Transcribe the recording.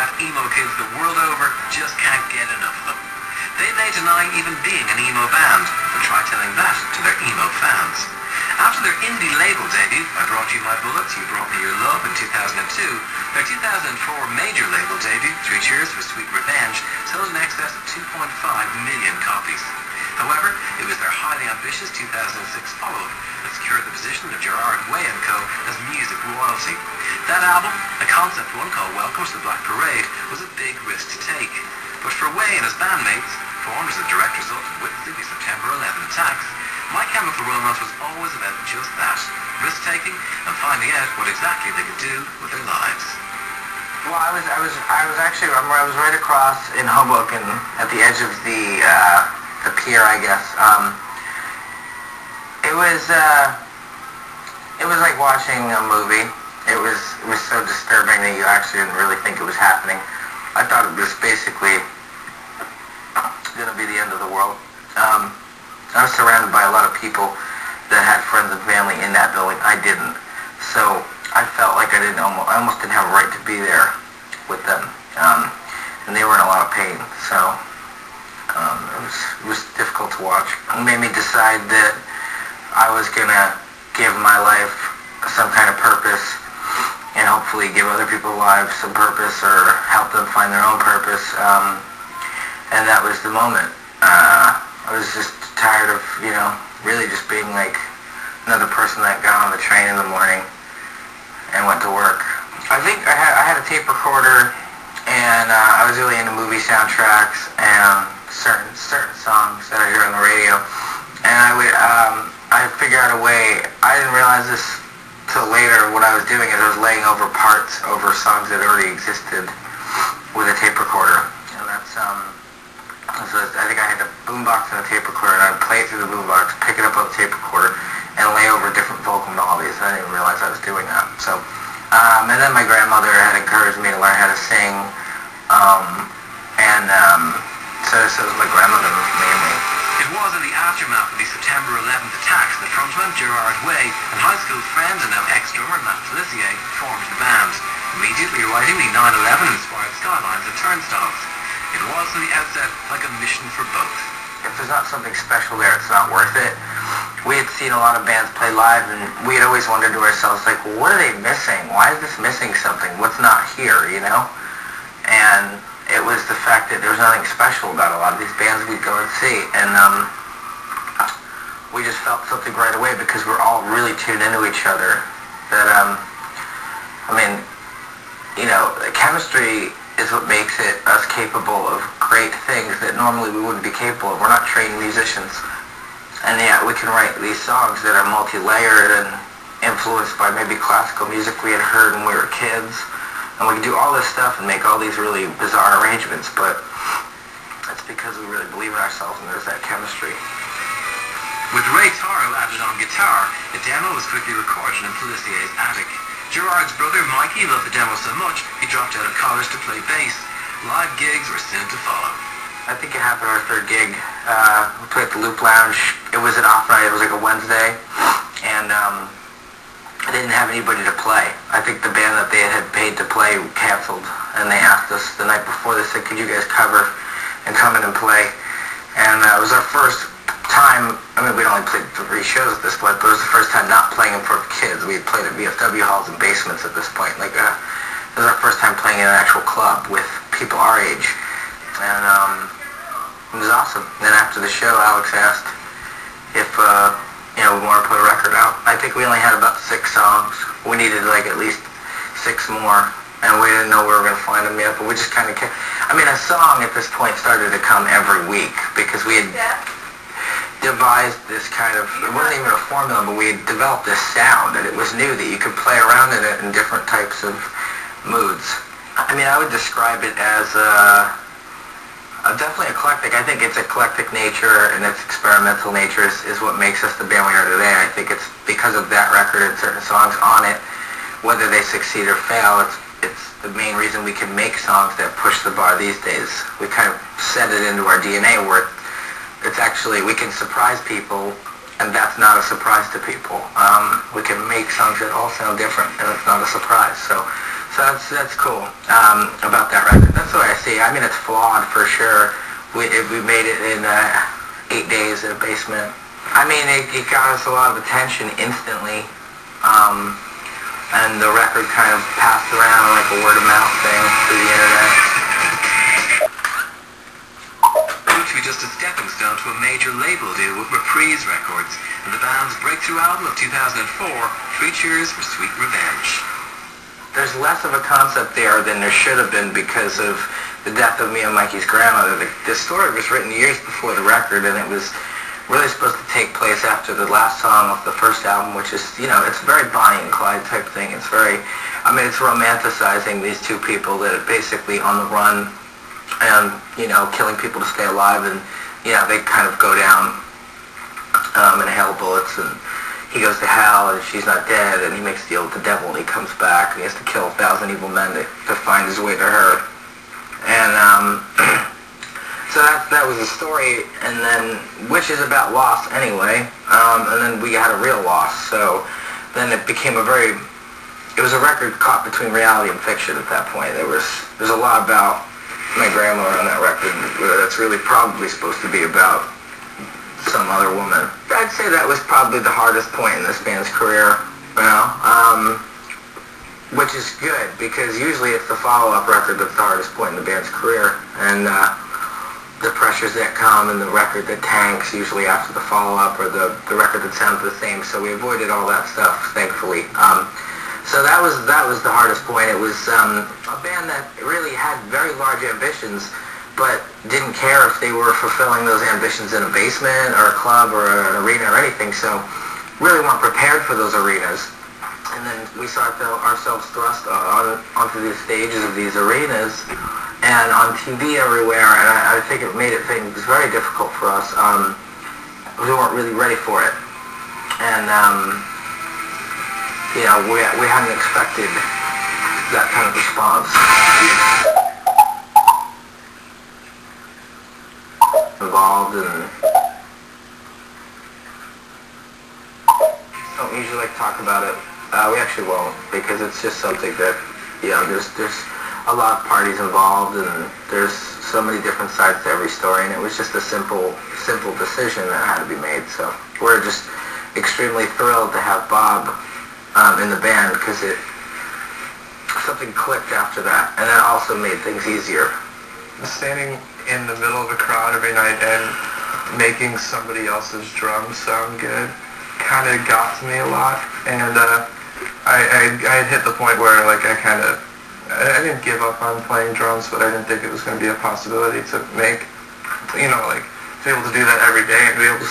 fat emo kids the world over just can't get enough of them. They may deny even being an emo band, and try telling that to their emo fans. After their indie label debut, I Brought You My Bullets, You Brought Me Your Love in 2002, their 2004 major label debut, Three Cheers for Sweet Revenge, sold in excess of 2.5 million copies. However, it was their highly ambitious 2006 follow-up that secured the position of Gerard Way & Co. as music royalty. That album, a concept one called Welcome to the Black Parade, was a big risk to take. But for Way and his bandmates, formed as a direct result of witnessing the September 11 attacks, My Chemical Romance was always about just that, risk-taking and finding out what exactly they could do with their lives. Well, I was right across in Hoboken at the edge of the pier, I guess. It was like watching a movie. It was so disturbing that you actually didn't really think it was happening. I thought it was basically going to be the end of the world. I was surrounded by a lot of people that had friends and family in that building. I didn't. So I felt like I almost didn't have a right to be there with them. And they were in a lot of pain. So it was difficult to watch. It made me decide that I was going to give my life some kind of purpose and hopefully give other people's lives some purpose or help them find their own purpose. And that was the moment. I was just tired of, really just being like another person that got on the train in the morning and went to work. I think I had a tape recorder, and I was really into movie soundtracks and certain songs that I hear on the radio. And I figured out a way. I didn't realize this till later. What I was doing is I was laying over parts over songs that already existed with a tape recorder. And that's so I think I had a boombox and a tape recorder, and I'd play it through the boombox, pick it up on the tape recorder, and lay over different vocal melodies. I didn't even realize I was doing that. So, and then my grandmother had encouraged me to learn how to sing, so it was my grandmother mainly. It was in the aftermath of the September 11th attacks that frontman Gerard Way and high school friend and now ex-drummer Matt Felissier formed the band, immediately writing the 9/11-inspired skylines and turnstiles. It was from the outset like a mission for both. If there's not something special there, it's not worth it. We had seen a lot of bands play live, and we had always wondered to ourselves, like, well, what are they missing? Why is this missing something? What's not here, And it was the fact that there was nothing special about a lot of these bands we'd go and see. And we just felt something right away because we're all really tuned into each other. That, chemistry is what makes us capable of great things that normally we wouldn't be capable of. We're not trained musicians. And yet we can write these songs that are multi-layered and influenced by maybe classical music we had heard when we were kids. And we can do all this stuff and make all these really bizarre arrangements, but that's because we really believe in ourselves and there's that chemistry. With Ray Taro added on guitar, the demo was quickly recorded in Felissier's attic. Gerard's brother Mikey loved the demo so much, he dropped out of college to play bass. Live gigs were soon to follow. I think it happened our third gig. We played at the Loop Lounge. It was an off night. It was like a Wednesday. And I didn't have anybody to play. I think the band that they had paid to play canceled. And they asked us the night before, they said, could you guys cover and come in and play? And it was our first time. We'd only played 3 shows at this point, but it was the first time not playing in front of kids. We had played at VFW halls and basements at this point. It was our first time playing in an actual club with people our age. And it was awesome. And then after the show, Alex asked if we wanted to put a record out. I think we only had about 6 songs. We needed at least 6 more, and we didn't know where we were going to find them yet, but we just kind of kept... a song at this point started to come every week because we had devised this kind of... It wasn't even a formula, but we had developed this sound, and it was new that you could play around in it in different types of moods. I would describe it as definitely eclectic. I think its eclectic nature and its experimental nature is what makes us the band we are today. I think it's because of that record and certain songs on it, whether they succeed or fail, it's the main reason we can make songs that push the bar these days. We kind of set it into our DNA where it's actually, we can surprise people, and that's not a surprise to people. We can make songs that all sound different, and it's not a surprise. So So that's cool about that record. That's what I see. I mean, it's flawed for sure. We made it in 8 days in a basement. I mean, it got us a lot of attention instantly, and the record kind of passed around like a word of mouth thing through the internet. Proved to be just a stepping stone to a major label deal with Reprise Records, and the band's breakthrough album of 2004, 3 Cheers for Sweet Revenge. There's less of a concept there than there should have been because of the death of me and Mikey's grandmother. The story was written years before the record, and it was really supposed to take place after the last song of the first album, which is, it's a very Bonnie and Clyde type thing. It's very, it's romanticizing these two people that are basically on the run and, killing people to stay alive, and, they kind of go down and hail bullets, and he goes to hell, and she's not dead, and he makes a deal with the devil, and he comes back, and he has to kill 1,000 evil men to find his way to her. And, so that was the story, and then, which is about loss anyway, and then we had a real loss, so then it became it was a record caught between reality and fiction at that point. There's a lot about my grandmother on that record that's really probably supposed to be about some other woman. I'd say that was probably the hardest point in this band's career, which is good, because usually it's the follow-up record that's the hardest point in the band's career, and the pressures that come and the record that tanks usually after the follow-up, or the record that sounds the same, so we avoided all that stuff, thankfully. So that was the hardest point. It was a band that really had very large ambitions, but didn't care if they were fulfilling those ambitions in a basement or a club or an arena or anything, so really weren't prepared for those arenas. And then we saw ourselves thrust onto these stages of these arenas and on TV everywhere, and I think it made things very difficult for us. We weren't really ready for it, and we hadn't expected that kind of response. Involved, and don't usually like to talk about it. We actually won't, because it's just something that, there's a lot of parties involved, and there's so many different sides to every story, and it was just a simple decision that had to be made. So we're just extremely thrilled to have Bob in the band, because something clicked after that, and that also made things easier. Standing in the middle of a crowd every night and making somebody else's drums sound good kind of got to me a lot, and I had hit the point where I didn't give up on playing drums, but I didn't think it was going to be a possibility to make, to be able to do that every day and be able to